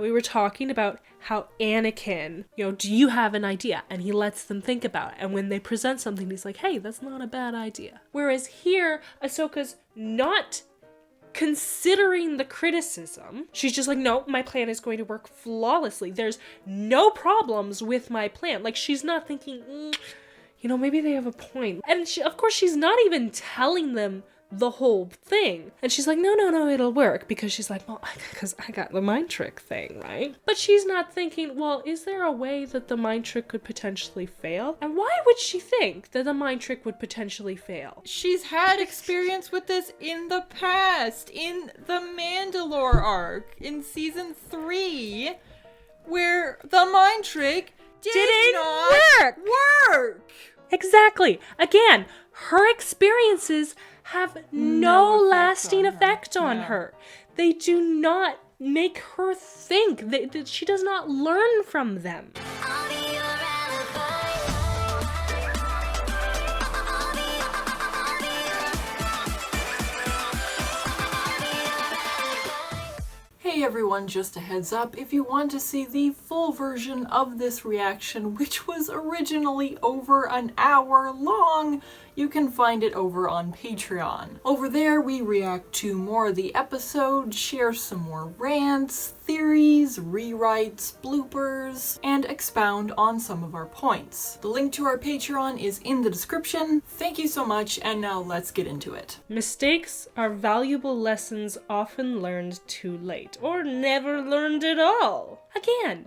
And we were talking about how Anakin, do you have an idea? And he lets them think about it. And when they present something, he's like, hey, that's not a bad idea. Whereas here, Ahsoka's not considering the criticism. She's just like, no, my plan is going to work flawlessly. There's no problems with my plan. Like, she's not thinking, maybe they have a point. And of course, she's not even telling them the whole thing. And she's like, no, it'll work. Because she's like, well, because I got the mind trick thing, right? But she's not thinking, well, is there a way that the mind trick could potentially fail? And why would she think that the mind trick would potentially fail? She's had experience with this in the past, in the Mandalore arc, in season 3, where the mind trick did not work. Exactly. Again, her experiences have no lasting effect on her. They do not make her think. She does not learn from them. Hey everyone, just a heads up, if you want to see the full version of this reaction, which was originally over an hour long, you can find it over on Patreon. Over there, we react to more of the episode, share some more rants, theories, rewrites, bloopers, and expound on some of our points. The link to our Patreon is in the description. Thank you so much, and now let's get into it. Mistakes are valuable lessons often learned too late, or never learned at all. Again,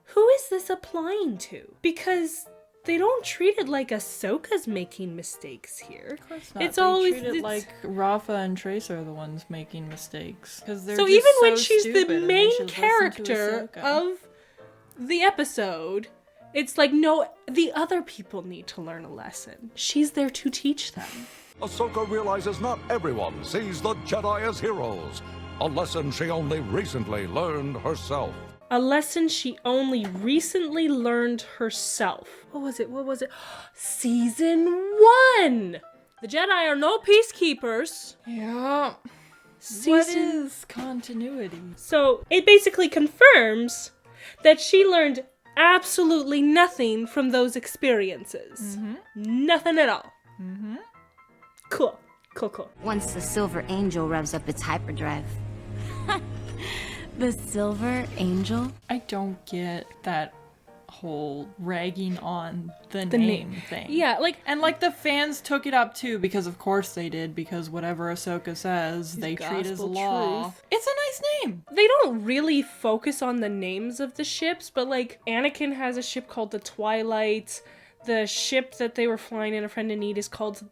who is this applying to? Because they don't treat it like Ahsoka's making mistakes here. Of course not. It's they always treat it like Rafa and Trace are the ones making mistakes. Because they're so just even when so she's the stupid main character of the episode, it's like, no, the other people need to learn a lesson. She's there to teach them. Ahsoka realizes not everyone sees the Jedi as heroes. A lesson she only recently learned herself. A lesson she only recently learned herself. What was it? Season 1! The Jedi are no peacekeepers. Yeah. What is continuity? So it basically confirms that she learned absolutely nothing from those experiences. Nothing at all. Cool. Once the Silver Angel revs up its hyperdrive. The Silver Angel? I don't get that whole ragging on the name thing. Yeah, and the fans took it up too, because of course they did, because whatever Ahsoka says, they treat as law. Truth. It's a nice name. They don't really focus on the names of the ships, but Anakin has a ship called the Twilight. The ship that they were flying in, A Friend in Need, is called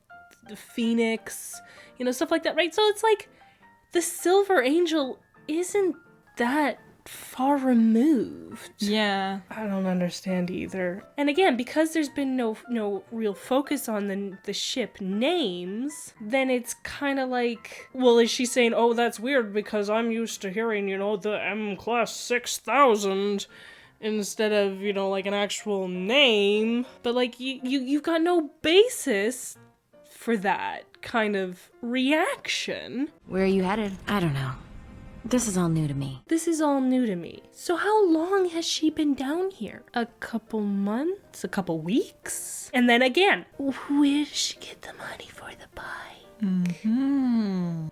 the Phoenix. Stuff like that, right? So it's like the Silver Angel isn't that far removed. Yeah. I don't understand either. And again, because there's been no real focus on the ship names, then it's kind of like, well, is she saying, oh, that's weird because I'm used to hearing, the M-Class 6000 instead of, an actual name. But you've got no basis for that kind of reaction. Where are you headed? I don't know. This is all new to me. So how long has she been down here? A couple months? A couple weeks? And then again, where does she get the money for the bike?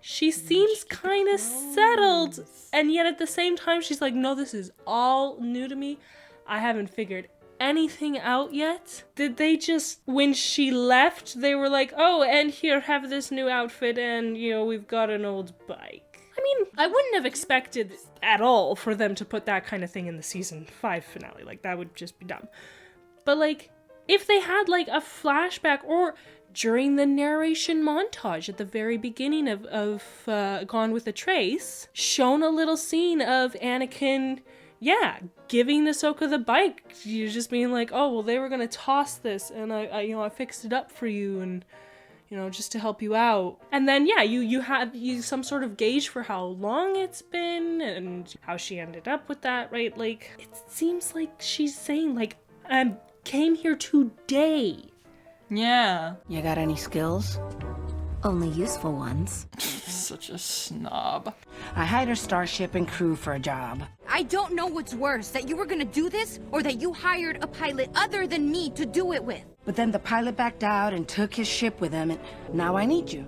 She seems kind of settled, and yet at the same time, she's like, no, this is all new to me. I haven't figured anything out yet. Did they just, when she left, they were like, oh, and here, have this new outfit, and, we've got an old bike. I mean, I wouldn't have expected at all for them to put that kind of thing in the season 5 finale. That would just be dumb. But, if they had, a flashback, or during the narration montage at the very beginning of Gone with a Trace, shown a little scene of Anakin, giving Ahsoka the bike. You're just being like, oh, well, they were gonna toss this, and I fixed it up for you, and just to help you out. And then, you have some sort of gauge for how long it's been and how she ended up with that, right? It seems like she's saying, I came here today. Yeah. You got any skills? Only useful ones. Such a snob. I hired a starship and crew for a job. I I don't know what's worse, that you were gonna do this, or that you hired a pilot other than me to do it with. But then the pilot backed out and took his ship with him, and now I need you.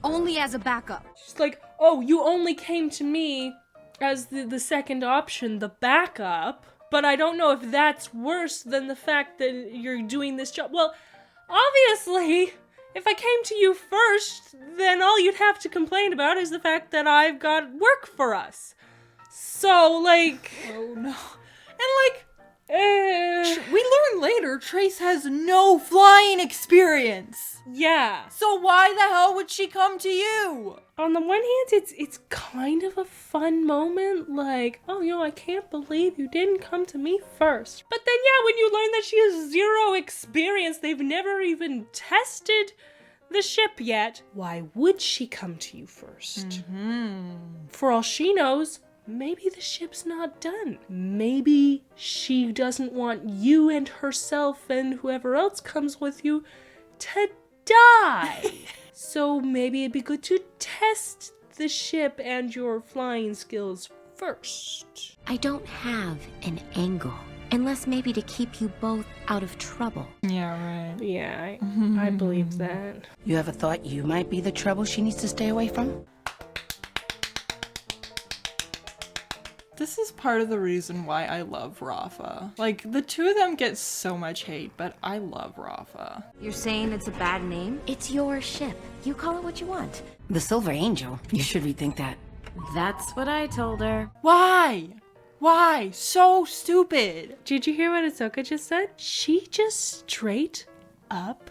Only as a backup. She's like, oh, you only came to me as the second option, the backup, but I don't know if that's worse than the fact that you're doing this job. Well, obviously, if I came to you first, then all you'd have to complain about is the fact that I've got work for us. So, like... Oh, no. And, like, we learn later Trace has no flying experience. Yeah. So why the hell would she come to you? On the one hand, it's kind of a fun moment, like, oh, I can't believe you didn't come to me first. But then, yeah, when you learn that she has 0 experience, they've never even tested the ship yet, why would she come to you first? Mm-hmm. For all she knows, maybe the ship's not done. Maybe she doesn't want you and herself and whoever else comes with you to die. So maybe it'd be good to test the ship and your flying skills first. I don't have an angle. Unless maybe to keep you both out of trouble. Yeah, right. Yeah, I believe that. You ever thought you might be the trouble she needs to stay away from? This is part of the reason why I love Rafa. Like, the two of them get so much hate, but I love Rafa. You're saying it's a bad name? It's your ship. You call it what you want. The Silver Angel. You should rethink that. That's what I told her. Why? Why? So stupid. Did you hear what Ahsoka just said? She just straight up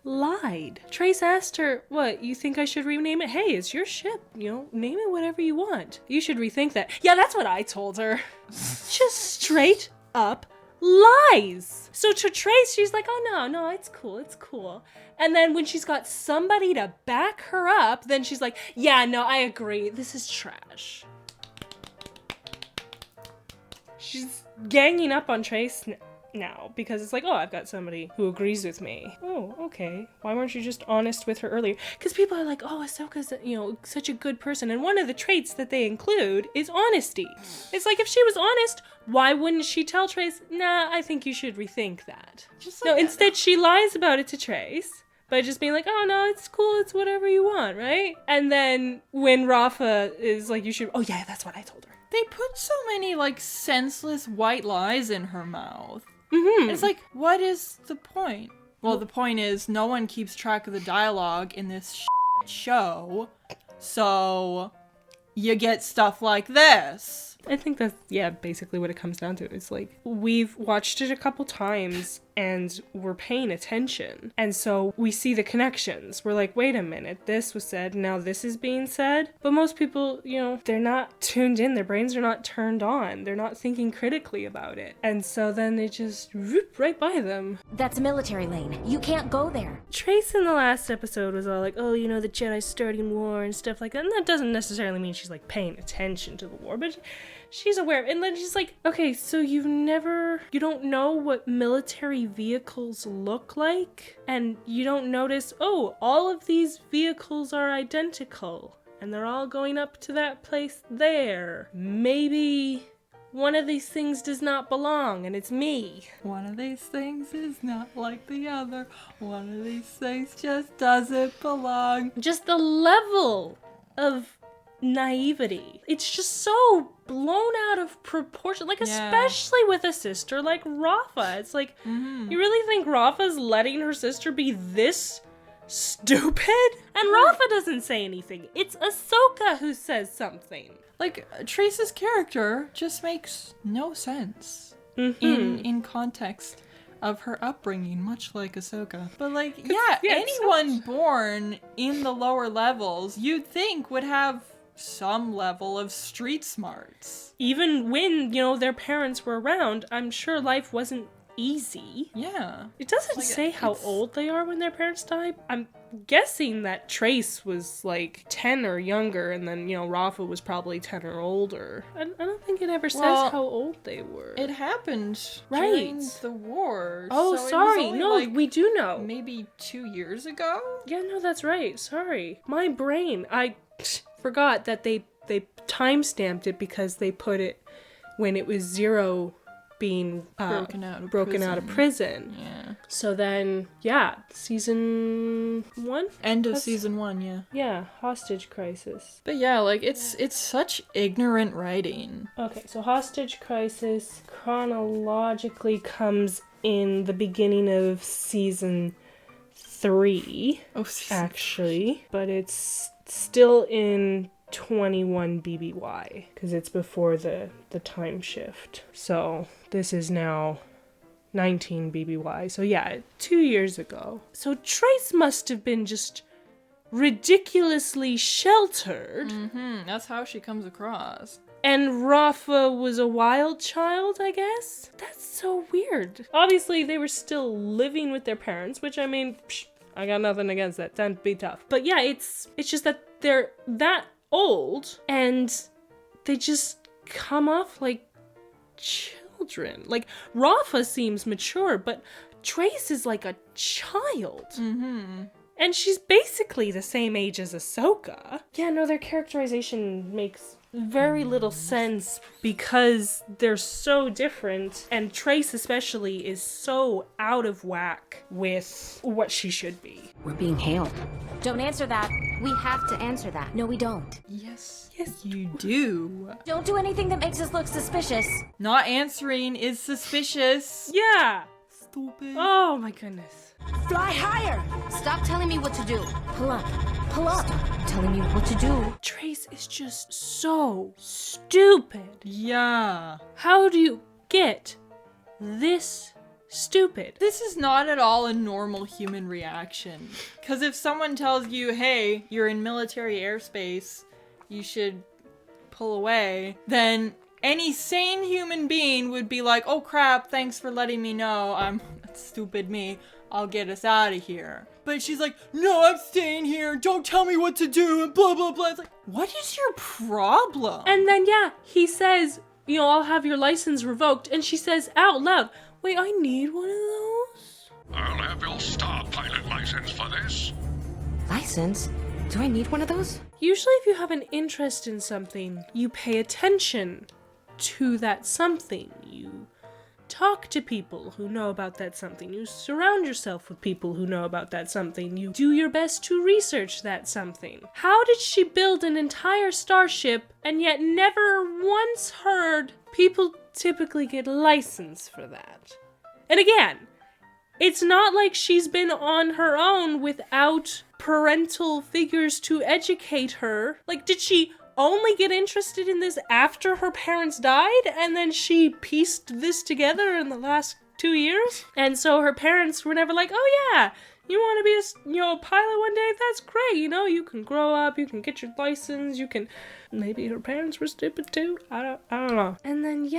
lied. Trace asked her, what, you think I should rename it? Hey, it's your ship, name it whatever you want. You should rethink that. Yeah, that's what I told her. Just straight up lies. So to Trace, she's like, oh no, it's cool. And then when she's got somebody to back her up, then she's like, yeah, no, I agree. This is trash. She's ganging up on Trace now because it's like, oh, I've got somebody who agrees with me. Oh, okay. Why weren't you just honest with her earlier? Because people are like, oh, Ahsoka's, such a good person. And one of the traits that they include is honesty. It's like, if she was honest, why wouldn't she tell Trace, nah, I think you should rethink that. Just like instead she lies about it to Trace by just being like, oh, no, it's cool, it's whatever you want, right? And then when Rafa is like, oh, yeah, that's what I told her. They put so many, like, senseless white lies in her mouth. Mm-hmm. It's like, what is the point? Well, the point is no one keeps track of the dialogue in this show, so you get stuff like this. I think that's, basically what it comes down to. It's like, we've watched it a couple times and we're paying attention. And so we see the connections. We're like, wait a minute, this was said, now this is being said. But most people, they're not tuned in. Their brains are not turned on. They're not thinking critically about it. And so then they just whoop right by them. That's a military lane. You can't go there. Trace in the last episode was all like, oh, the Jedi starting war and stuff like that. And that doesn't necessarily mean she's like paying attention to the war, but she's aware. And then she's like, okay, so you don't know what military vehicles look like? And you don't notice, oh, all of these vehicles are identical and they're all going up to that place there. Maybe one of these things does not belong and it's me. One of these things is not like the other. One of these things just doesn't belong. Just the level of naivety. It's just so blown out of proportion, like especially with a sister like Rafa. It's like, you really think Rafa's letting her sister be this stupid? And Rafa doesn't say anything. It's Ahsoka who says something. Like, Trace's character just makes no sense in context of her upbringing, much like Ahsoka. But like, anyone born in the lower levels, you'd think would have some level of street smarts. Even when, their parents were around, I'm sure life wasn't easy. Yeah. It doesn't say how old they are when their parents died. I'm guessing that Trace was like 10 or younger, and then, Rafa was probably 10 or older. I don't think it ever says how old they were. It happened during the war. Oh, so sorry. No, we do know. Maybe 2 years ago? Yeah, no, that's right. Sorry. My brain. I forgot that they time-stamped it because they put it when it was Zero being broken out of prison. Yeah. So then, season 1? End of season 1, yeah. Yeah, hostage crisis. But yeah, like, it's such ignorant writing. Okay, so hostage crisis chronologically comes in the beginning of season 3. Oh, actually. But it's still in 21 BBY, because it's before the time shift. So this is now 19 BBY. So yeah, 2 years ago. So Trace must have been just ridiculously sheltered. That's how she comes across. And Rafa was a wild child, I guess? That's so weird. Obviously, they were still living with their parents, which, I mean, I got nothing against that. That'd be tough. But yeah, it's just that they're that old and they just come off like children. Like, Rafa seems mature, but Trace is like a child. And she's basically the same age as Ahsoka. Yeah, no, their characterization makes very little sense because they're so different, and Trace especially is so out of whack with what she should be. We're being hailed. Don't answer that. We have to answer that. No, we don't. Yes, you do. Don't do anything that makes us look suspicious. Not answering is suspicious. Yeah! Stupid. Oh my goodness. Fly higher! Stop telling me what to do. Pull up. Pull up. Stop telling me what to do. Trace is just so stupid. Yeah. How do you get this stupid? This is not at all a normal human reaction. Because if someone tells you, hey, you're in military airspace, you should pull away, then any sane human being would be like, oh crap, thanks for letting me know. That's stupid me. I'll get us out of here. But she's like, no, I'm staying here. Don't tell me what to do and blah, blah, blah. It's like, what is your problem? And then, he says, I'll have your license revoked. And she says out loud, wait, I need one of those? I'll have your star pilot license for this. License? Do I need one of those? Usually if you have an interest in something, you pay attention to that something. You talk to people who know about that something. You surround yourself with people who know about that something. You do your best to research that something. How did she build an entire starship and yet never once heard people typically get license for that? And again, it's not like she's been on her own without parental figures to educate her. Like, did she only get interested in this after her parents died, and then she pieced this together in the last 2 years? And so her parents were never like, oh yeah, you want to be a pilot one day? That's great, you can grow up, you can get your license, you can... Maybe her parents were stupid too? I don't know. And then,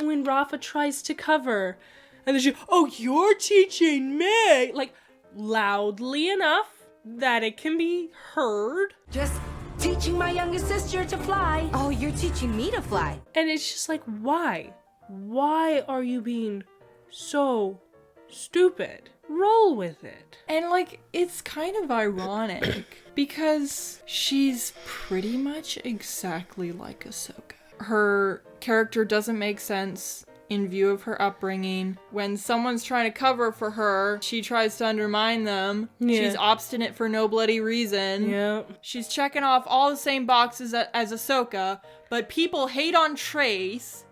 when Rafa tries to cover, and then you're teaching me! Like, loudly enough that it can be heard. Just teaching my youngest sister to fly. Oh, you're teaching me to fly. And it's just like, why? Why are you being so stupid? Roll with it. And like, it's kind of ironic because she's pretty much exactly like Ahsoka. Her character doesn't make sense in view of her upbringing. When someone's trying to cover for her, she tries to undermine them. Yeah. She's obstinate for no bloody reason. Yeah. She's checking off all the same boxes as Ahsoka, but people hate on Trace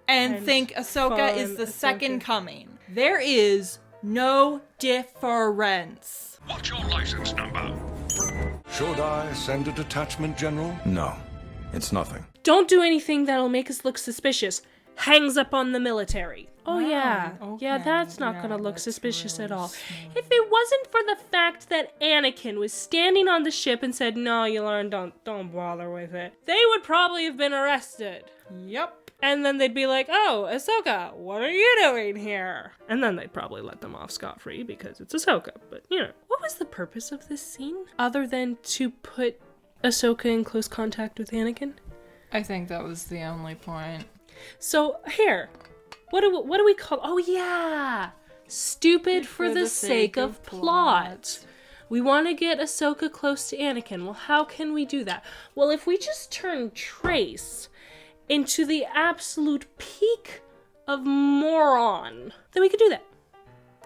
and think Ahsoka is the second coming. There is no difference. What's your license number? Should I send a detachment, General? No, it's nothing. Don't do anything that'll make us look suspicious. Hangs up on the military. Oh, yeah. Okay. Yeah, that's not gonna look that's suspicious really at all. smart. If it wasn't for the fact that Anakin was standing on the ship and said, no, you learn, don't bother with it, they would probably have been arrested. Yep. And then they'd be like, oh, Ahsoka, what are you doing here? And then they'd probably let them off scot-free because it's Ahsoka. But, what was the purpose of this scene? Other than to put Ahsoka in close contact with Anakin? I think that was the only point. So, here, what do we call... Oh, yeah! Stupid for the sake of plot. We want to get Ahsoka close to Anakin. Well, how can we do that? Well, if we just turn Trace into the absolute peak of moron, then we could do that.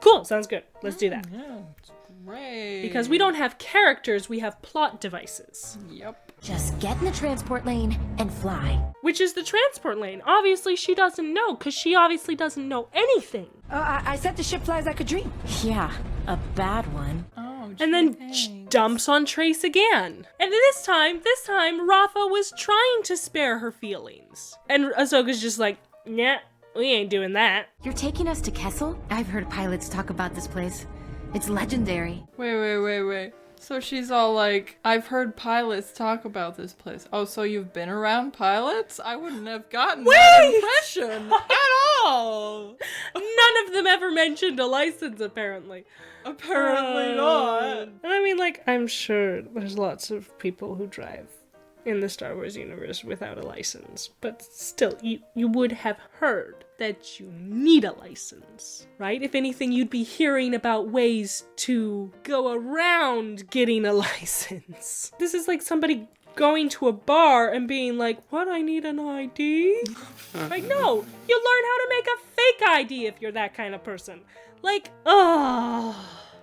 Cool, sounds good. Let's do that. Yeah, it's great. Because we don't have characters, we have plot devices. Yep. Just get in the transport lane and fly. Which is the transport lane. Obviously, she doesn't know, because she obviously doesn't know anything. I said the ship flies like a dream. Yeah, a bad one. Oh, And then dumps on Trace again. And this time, Rafa was trying to spare her feelings. And Ahsoka's just like, nah, we ain't doing that. You're taking us to Kessel? I've heard pilots talk about this place. It's legendary. Wait. So she's all like, I've heard pilots talk about this place. Oh, so you've been around pilots? I wouldn't have gotten that impression at all. None of them ever mentioned a license, apparently. Apparently not. And I mean, like, I'm sure there's lots of people who drive in the Star Wars universe without a license. But still, you would have heard that you need a license, right? If anything, you'd be hearing about ways to go around getting a license. This is like somebody going to a bar and being like, what, I need an ID? Like, no, you learn how to make a fake ID if you're that kind of person. Like,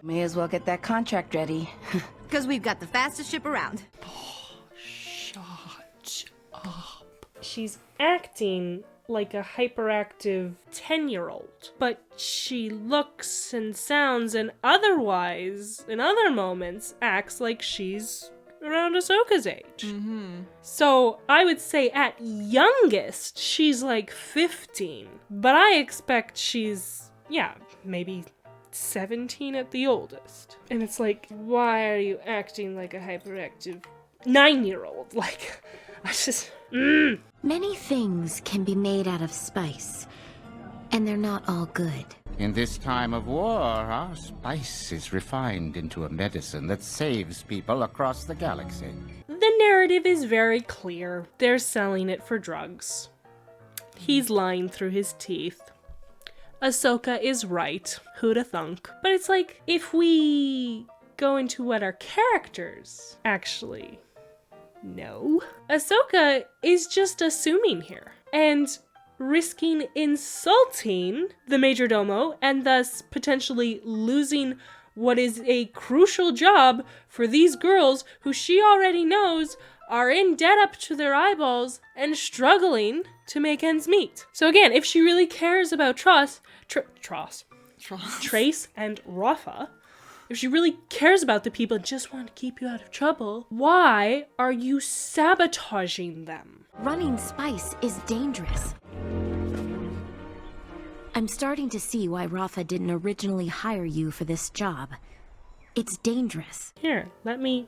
May as well get that contract ready. Because we've got the fastest ship around. Shut up. she's acting like a hyperactive 10-year-old, but she looks and sounds and otherwise, in other moments, acts like she's around Ahsoka's age. Mm-hmm. So I would say at youngest, she's like 15, but I expect she's, maybe 17 at the oldest. And it's like, why are you acting like a hyperactive 9-year-old? Like, I just... Many things can be made out of spice, and they're not all good. In this time of war, our spice is refined into a medicine that saves people across the galaxy. The narrative is very clear. They're selling it for drugs. He's lying through his teeth. Ahsoka is right. Who'da thunk? But it's like, if we go into what our characters actually know, Ahsoka is just assuming here and risking insulting the Majordomo and thus potentially losing what is a crucial job for these girls who she already knows are in debt up to their eyeballs and struggling to make ends meet. So again, if she really cares about Trace and Rafa, if she really cares about the people and just want to keep you out of trouble, why are you sabotaging them? Running spice is dangerous. I'm starting to see why Rafa didn't originally hire you for this job. It's dangerous. Here, let me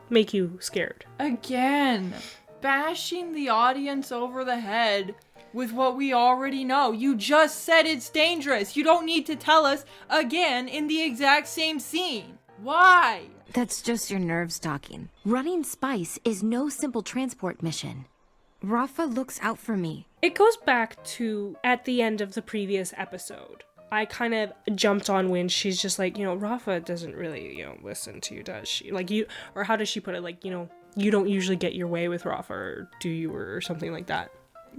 make you scared. Again, bashing the audience over the head with what we already know. You just said it's dangerous. You don't need to tell us again in the exact same scene. Why? That's just your nerves talking. Running spice is no simple transport mission. Rafa looks out for me. It goes back to at the end of the previous episode. I kind of jumped on when she's just like, Rafa doesn't really, listen to you, does she? Like, or how does she put it? Like, you don't usually get your way with Rafa, or do you, or something like that.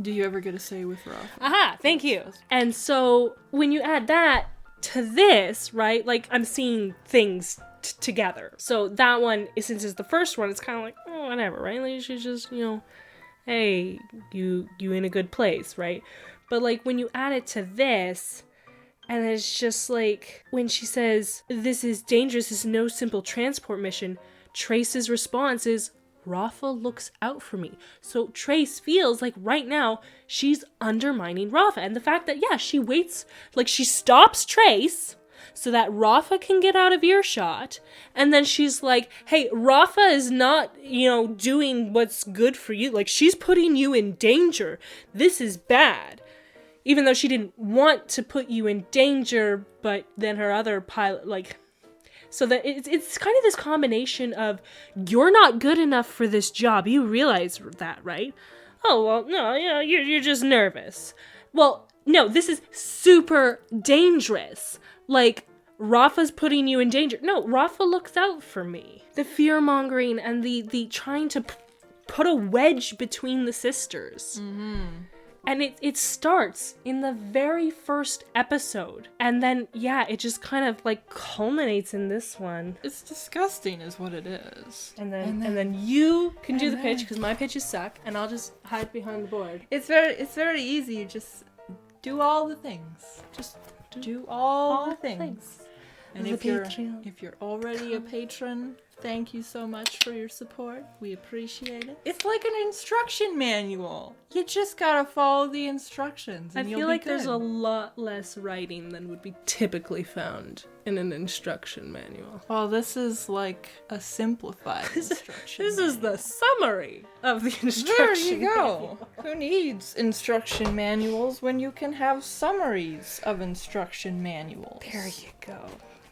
Do you ever get a say with Rafa? Aha, thank you. And so when you add that to this, right, like I'm seeing things together. So that one, since it's the first one, it's kind of like, oh, whatever, right? Like, she's just, hey, you in a good place, right? But like when you add it to this, and it's just like when she says, this is dangerous, this is no simple transport mission, Trace's response is, Rafa looks out for me. So Trace feels like right now she's undermining Rafa. And the fact that, she waits, like she stops Trace so that Rafa can get out of earshot. And then she's like, hey, Rafa is not, doing what's good for you. Like, she's putting you in danger. This is bad. Even though she didn't want to put you in danger, but then her other pilot, so that it's kind of this combination of, you're not good enough for this job. You realize that, right? Oh, well, no, you're just nervous. Well, no, this is super dangerous. Like, Rafa's putting you in danger. No, Rafa looks out for me. The fear-mongering and the trying to put a wedge between the sisters. And it starts in the very first episode. And then, yeah, it just kind of like culminates in this one. It's disgusting is what it is. And then you can do the pitch, because my pitches suck, and I'll just hide behind the board. It's very easy. You just do all the things. Just do all the things. And if you're already a patron, thank you so much for your support. We appreciate it. It's like an instruction manual. You just gotta follow the instructions and I feel like there's a lot less writing than would be typically found in an instruction manual. Well, this is like a simplified instruction This is the summary of the instruction There you go. manual. Who needs instruction manuals when you can have summaries of instruction manuals? There you go.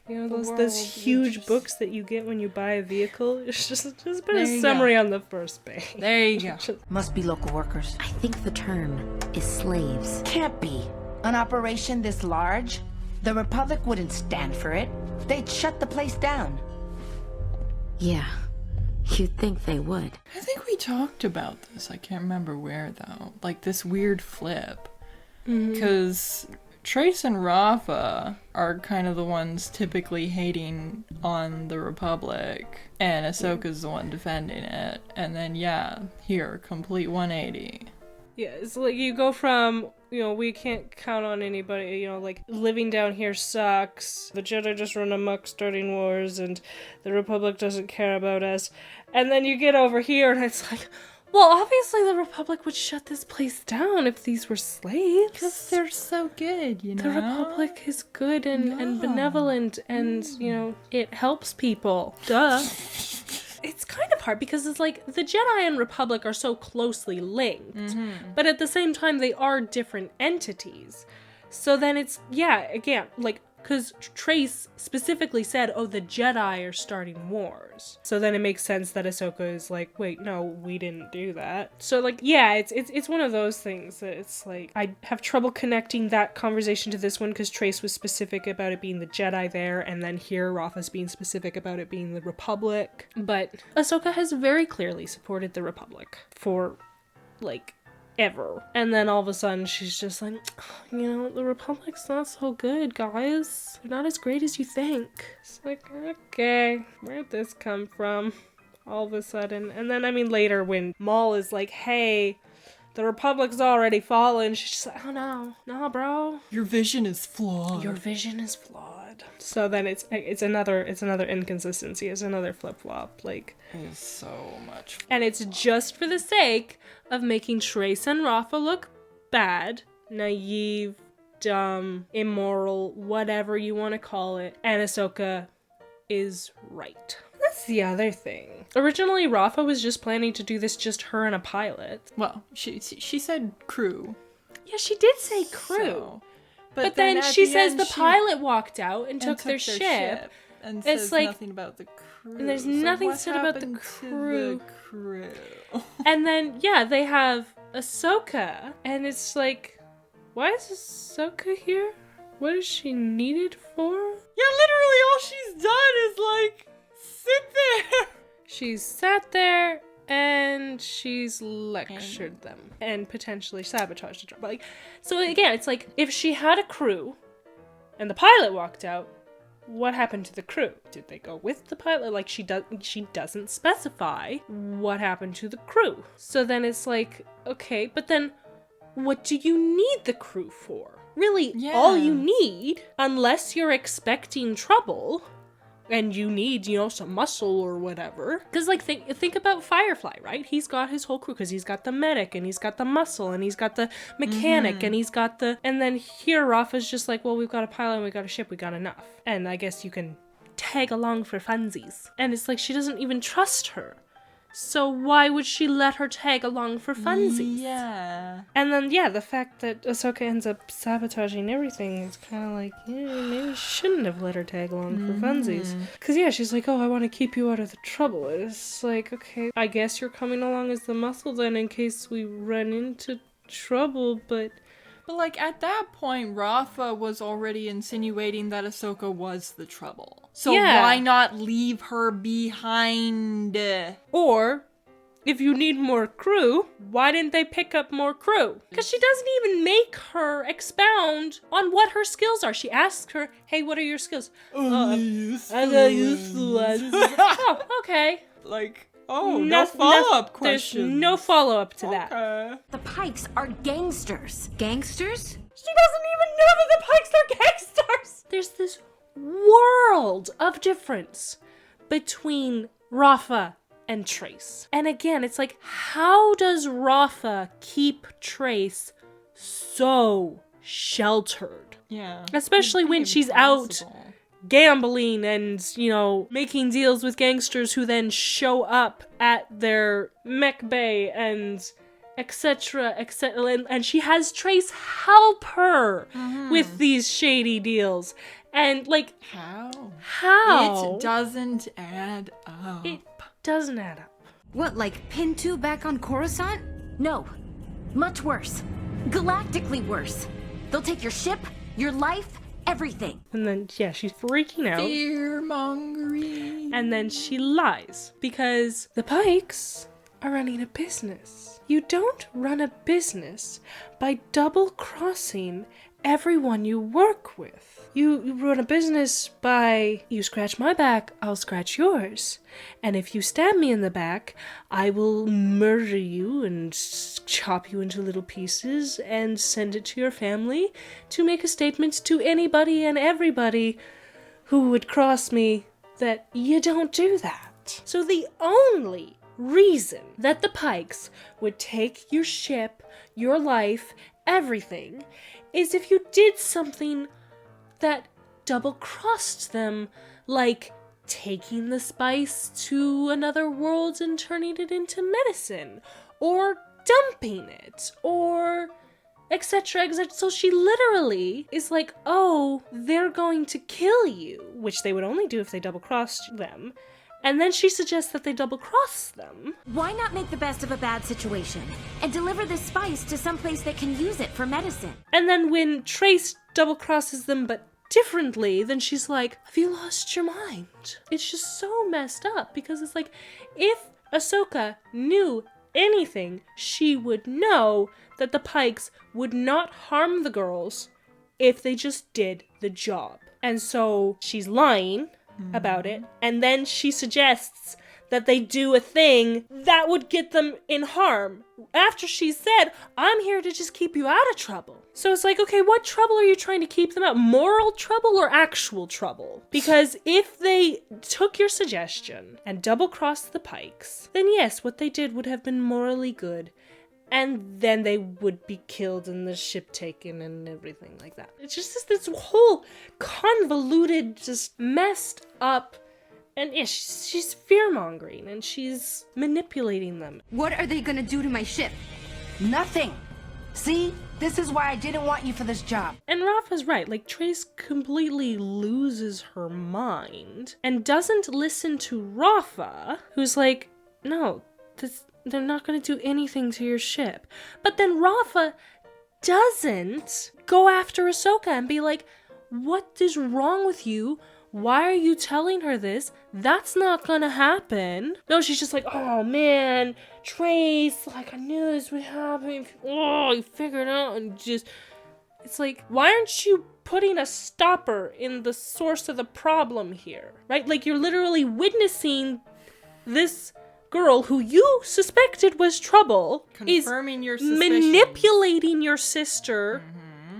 You know, those huge books that you get when you buy a vehicle? It's just put a summary on the first page. There you go. Must be local workers. I think the term is slaves. Can't be. An operation this large? The Republic wouldn't stand for it. They'd shut the place down. Yeah, you'd think they would. I think we talked about this. I can't remember where, though. Like, this weird flip. Because Trace and Rafa are kind of the ones typically hating on the Republic, and Ahsoka's the one defending it. And then, yeah, here, complete 180. Yeah, it's like you go from, you know, we can't count on anybody, you know, like, living down here sucks, the Jedi just run amok starting wars, and the Republic doesn't care about us. And then you get over here, and it's like, well, obviously the Republic would shut this place down if these were slaves. Because they're so good, you know? The Republic is good and benevolent, and, you know, it helps people. Duh. It's kind of hard because it's like the Jedi and Republic are so closely linked, but at the same time they are different entities. So then it's, yeah, again, like, because Trace specifically said, oh, the Jedi are starting wars. So then it makes sense that Ahsoka is like, wait, no, we didn't do that. So, like, yeah, it's one of those things that it's like, I have trouble connecting that conversation to this one because Trace was specific about it being the Jedi there, and then here Rafa's being specific about it being the Republic. But Ahsoka has very clearly supported the Republic for, like, ever. And then all of a sudden she's just like, you know, the Republic's not so good, guys. They're not as great as you think. It's like, okay, where'd this come from? All of a sudden. And then, I mean, later when Maul is like, hey, the Republic's already fallen, she's just like, oh no, bro. Your vision is flawed. Your vision is flawed. So then it's another inconsistency, it's another flip-flop, like. It's so much fun. And it's just for the sake of making Trace and Rafa look bad, naive, dumb, immoral, whatever you want to call it, and Ahsoka is right. That's the other thing. Originally, Rafa was just planning to do this just her and a pilot. Well, she said crew. Yeah, she did say crew. So, but then she says the pilot walked out and took their ship. And it's says like, nothing about the crew. And there's So nothing what said about the happened to crew. the crew? And then, yeah, they have Ahsoka, and it's like, why is Ahsoka here? What is she needed for? Yeah, literally all she's done is, like, sit there. She's sat there, and she's lectured them, and potentially sabotaged the job. But, like, so again, it's like, if she had a crew, and the pilot walked out, what happened to the crew? Did they go with the pilot? Like, she doesn't specify what happened to the crew. So then it's like, okay, but then what do you need the crew for? Really, all you need, unless you're expecting trouble, and you need, you know, some muscle or whatever. Because, like, think about Firefly, right? He's got his whole crew, because he's got the medic, and he's got the muscle, and he's got the mechanic, and he's got the... And then here, Rafa's just like, well, we've got a pilot, and we've got a ship, we got enough. And I guess you can tag along for funsies. And it's like, she doesn't even trust her. So why would she let her tag along for funsies? Yeah. And then, yeah, the fact that Ahsoka ends up sabotaging everything is kind of like, yeah, maybe she shouldn't have let her tag along for funsies. Because, yeah, she's like, oh, I want to keep you out of the trouble. It's like, okay, I guess you're coming along as the muscle then in case we run into trouble, but... But, like, at that point, Rafa was already insinuating that Ahsoka was the trouble. So why not leave her behind? Or if you need more crew, why didn't they pick up more crew? Because she doesn't even make her expound on what her skills are. She asks her, hey, what are your skills? I got used to ones. Oh, okay. Like, no follow-up questions. There's no follow-up to that. The Pikes are gangsters. Gangsters? She doesn't even know that the Pikes are gangsters. There's this world of difference between Rafa and Trace. And again, it's like, how does Rafa keep Trace so sheltered? Yeah. Especially when she's out gambling and, you know, making deals with gangsters who then show up at their mech bay and etc., etc. And she has Trace help her with these shady deals. And, like, How? How? It doesn't add up. It doesn't add up. What, like Pin 2 back on Coruscant? No. Much worse. Galactically worse. They'll take your ship, your life, everything. And then, yeah, she's freaking out. Fear-mongering. And then she lies. Because the Pikes are running a business. You don't run a business by double-crossing everyone you work with. You run a business by, you scratch my back, I'll scratch yours. And if you stab me in the back, I will murder you and chop you into little pieces and send it to your family to make a statement to anybody and everybody who would cross me that you don't do that. So the only reason that the Pikes would take your ship, your life, everything, is if you did something that double-crossed them, like taking the spice to another world and turning it into medicine, or dumping it, or etc., etc. So she literally is like, oh, they're going to kill you, which they would only do if they double-crossed them. And then she suggests that they double-cross them. Why not make the best of a bad situation and deliver the spice to some place that can use it for medicine? And then when Trace double-crosses them but differently, then she's like, have you lost your mind? It's just so messed up because it's like, if Ahsoka knew anything, she would know that the Pikes would not harm the girls if they just did the job. And so she's lying about it, and then she suggests that they do a thing that would get them in harm after she said, I'm here to just keep you out of trouble. So it's like, okay, what trouble are you trying to keep them out? Moral trouble or actual trouble? Because if they took your suggestion and double-crossed the Pikes, then yes, what they did would have been morally good. And then they would be killed and the ship taken and everything like that. It's just this whole convoluted, just messed up, and yeah, she's fear-mongering and she's manipulating them. What are they gonna do to my ship? Nothing. See? This is why I didn't want you for this job. And Rafa's right, like, Trace completely loses her mind and doesn't listen to Rafa, who's like, no, they're not going to do anything to your ship. But then Rafa doesn't go after Ahsoka and be like, what is wrong with you? Why are you telling her this? That's not gonna happen. No, she's just like, oh man, Trace, like I knew this would happen. Oh, you figured it out and just... It's like, why aren't you putting a stopper in the source of the problem here? Right? Like, you're literally witnessing this girl who you suspected was trouble Confirming your suspicions. Manipulating your sister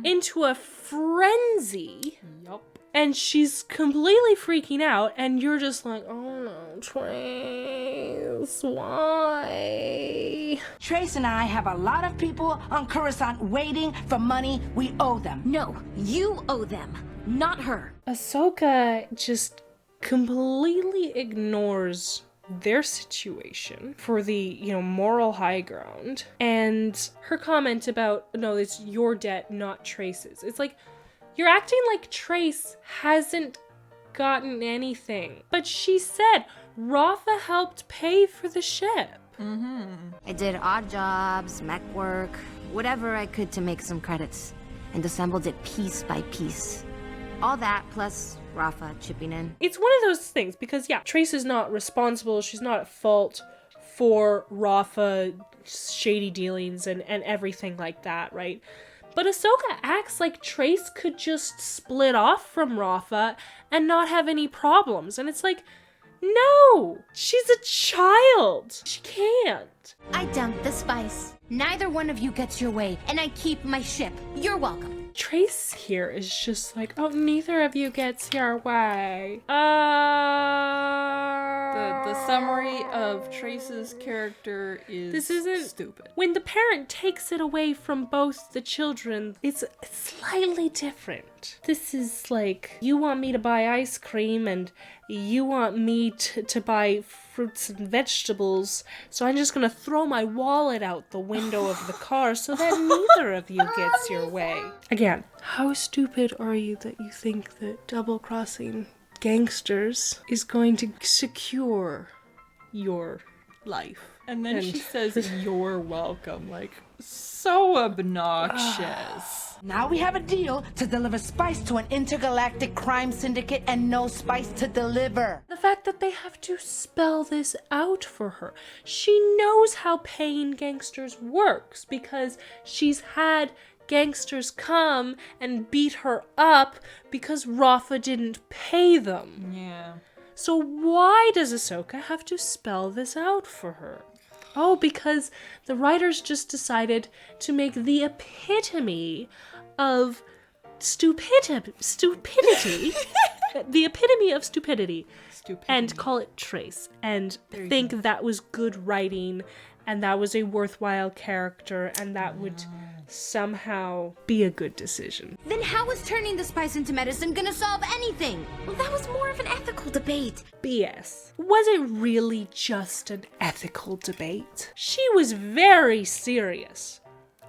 into a frenzy. Yup. And she's completely freaking out, and you're just like, oh no, Trace, why? Trace and I have a lot of people on Coruscant waiting for money we owe them. No, you owe them, not her. Ahsoka just completely ignores their situation for the, moral high ground. And her comment about, no, it's your debt, not Trace's. It's like, you're acting like Trace hasn't gotten anything. But she said Rafa helped pay for the ship. I did odd jobs, mech work, whatever I could to make some credits, and assembled it piece by piece. All that, plus Rafa chipping in. It's one of those things, because yeah, Trace is not responsible, she's not at fault for Rafa shady dealings and everything like that, right? But Ahsoka acts like Trace could just split off from Rafa and not have any problems. And it's like, no, she's a child. She can't. I dumped the spice. Neither one of you gets your way, and I keep my ship. You're welcome. Trace here is just like, oh, neither of you gets your way. The summary of Trace's character is this isn't stupid. When the parent takes it away from both the children, it's slightly different. This is like, you want me to buy ice cream and you want me to buy fruits and vegetables, so I'm just gonna throw my wallet out the window of the car so that neither of you gets your way. Again, how stupid are you that you think that double-crossing gangsters is going to secure your life? And then she says, "You're welcome." Like, so obnoxious. Now we have a deal to deliver spice to an intergalactic crime syndicate and no spice to deliver. The fact that they have to spell this out for her. She knows how paying gangsters works because she's had gangsters come and beat her up because Rafa didn't pay them. Yeah. So why does Ahsoka have to spell this out for her? Oh, because the writers just decided to make the epitome of stupidity, the epitome of stupidity, and call it Trace, and think that was good writing, and that was a worthwhile character, and that would somehow be a good decision. Then how is turning the spice into medicine gonna solve anything? Well, that was more of an ethical debate. BS. Was it really just an ethical debate? She was very serious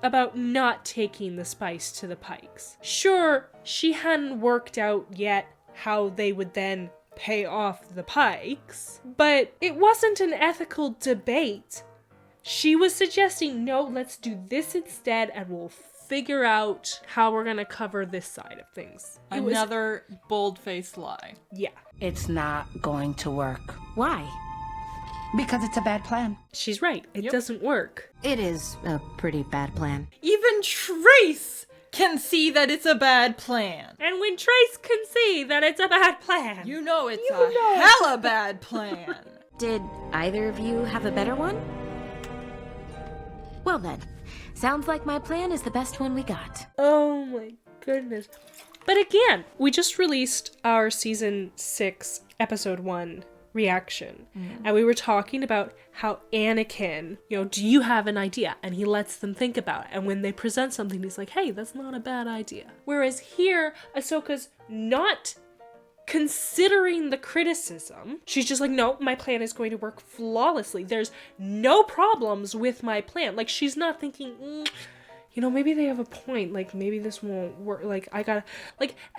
about not taking the spice to the Pikes. Sure, she hadn't worked out yet how they would then pay off the Pikes, but it wasn't an ethical debate. She was suggesting, no, let's do this instead and we'll figure out how we're gonna cover this side of things. Another bold-faced lie. Yeah. It's not going to work. Why? Because it's a bad plan. She's right. It doesn't work. It is a pretty bad plan. Even Trace can see that it's a bad plan. And when Trace can see that it's a bad plan, You know it's a hella bad plan. Did either of you have a better one? Well then, sounds like my plan is the best one we got. oh my goodness. But again, we just released our season 6, episode 1 reaction. And we were talking about how Anakin, do you have an idea? And he lets them think about it. And when they present something, he's like, hey, that's not a bad idea. Whereas here, Ahsoka's not considering the criticism. She's just like, no, my plan is going to work flawlessly. There's no problems with my plan. Like, she's not thinking, maybe they have a point. Like, maybe this won't work. Like, I gotta,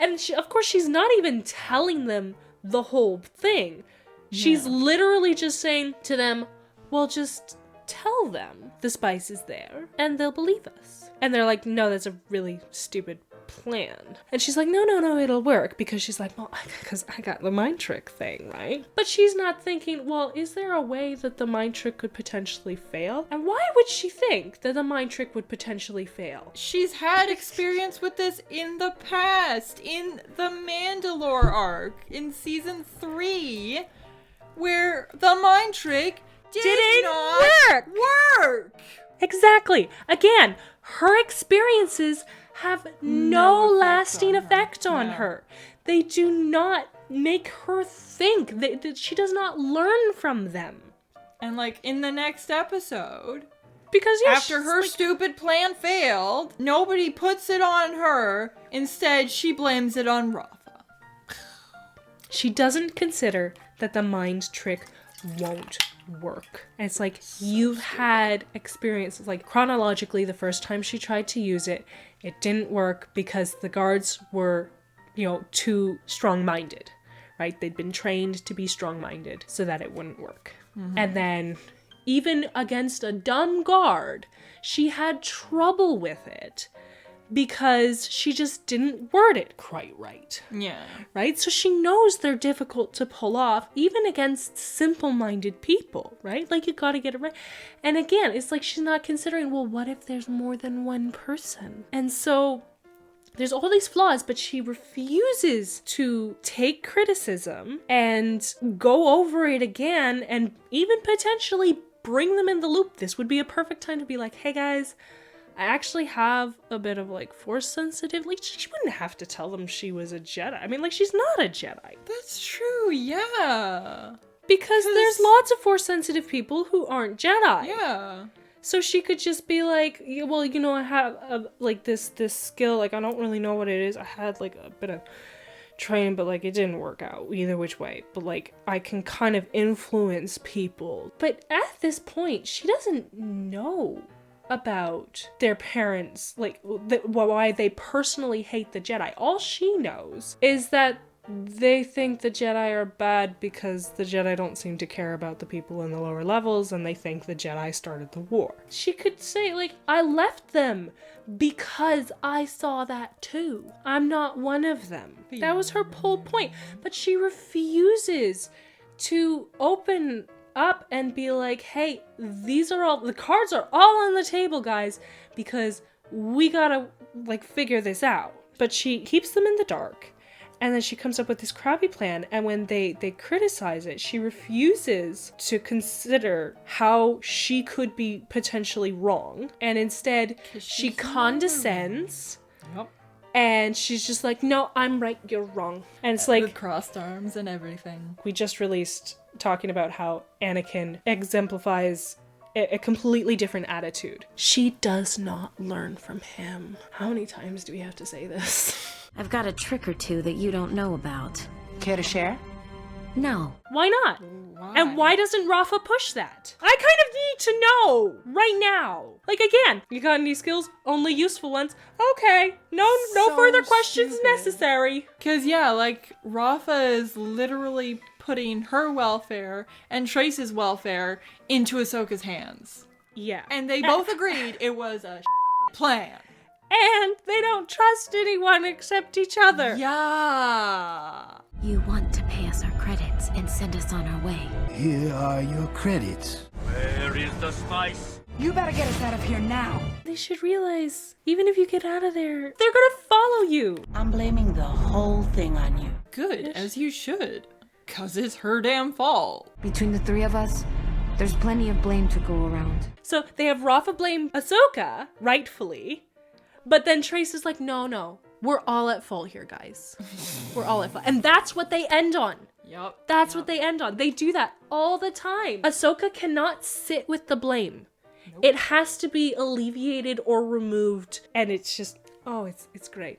and of course, she's not even telling them the whole thing. She's literally just saying to them, well, just tell them the spice is there and they'll believe us. And they're like, no, that's a really stupid plan. And she's like, no, it'll work, because she's like, well, because I got the mind trick thing, right? But she's not thinking, well, is there a way that the mind trick could potentially fail? And why would she think that the mind trick would potentially fail? She's had experience with this in the past, in the Mandalore arc, in season 3, where the mind trick didn't work. Exactly. Again, her experiences have no lasting effect on her. They do not make her think. She does not learn from them. And in the next episode, because after her stupid plan failed, nobody puts it on her. Instead, she blames it on Rafa. She doesn't consider that the mind trick won't work. And it's like, you've had experiences, chronologically, the first time she tried to use it, it didn't work because the guards were, too strong-minded, right? They'd been trained to be strong-minded so that it wouldn't work. And then, even against a dumb guard, she had trouble with it because she just didn't word it quite right. Yeah. Right? So she knows they're difficult to pull off, even against simple-minded people, right? Like, you gotta get it right. And again, it's like she's not considering, well, what if there's more than one person? And so there's all these flaws, but she refuses to take criticism and go over it again and even potentially bring them in the loop. This would be a perfect time to be like, hey guys, I actually have a bit of like force sensitivity. Like, she wouldn't have to tell them she was a Jedi. I mean, like, she's not a Jedi. That's true, yeah. Because there's lots of force sensitive people who aren't Jedi. Yeah. So she could just be like, well, you know, I have like this skill. Like, I don't really know what it is. I had like a bit of training, but like it didn't work out either which way. But like, I can kind of influence people. But at this point, she doesn't know about their parents, like why they personally hate the Jedi. All she knows is that they think the Jedi are bad because the Jedi don't seem to care about the people in the lower levels, and they think the Jedi started the war. She could say, like, I left them because I saw that too. I'm not one of them. That was her whole point. But she refuses to open up and be like, hey, the cards are all on the table, guys, because we gotta, like, figure this out. But she keeps them in the dark. And then she comes up with this crappy plan, and when they criticize it, she refuses to consider how she could be potentially wrong. And instead, she condescends. Yep. And she's just like, no, I'm right, you're wrong. And it's like, with crossed arms and everything. We just released talking about how Anakin exemplifies a completely different attitude. She does not learn from him. How many times do we have to say this? I've got a trick or two that you don't know about. Care to share? No. Why not? And why doesn't Rafa push that? I kind of need to know right now. Like, again, you got any skills? Only useful ones. Okay, no further questions necessary. Cause yeah, like, Rafa is literally putting her welfare and Trace's welfare into Ahsoka's hands. Yeah. And they both agreed it was a plan. And they don't trust anyone except each other. Yeah. You want to pay us our credits and send us on our way. Here are your credits. Where is the spice? You better get us out of here now. They should realize, even if you get out of there, they're gonna follow you. I'm blaming the whole thing on you. Good, as you should. 'Cause it's her damn fault. Between the three of us, there's plenty of blame to go around. So they have Rafa blame Ahsoka, rightfully. But then Trace is like, no, we're all at fault here, guys. We're all at fault. And that's what they end on. Yup. That's what they end on. They do that all the time. Ahsoka cannot sit with the blame. Nope. It has to be alleviated or removed. And it's just, it's great.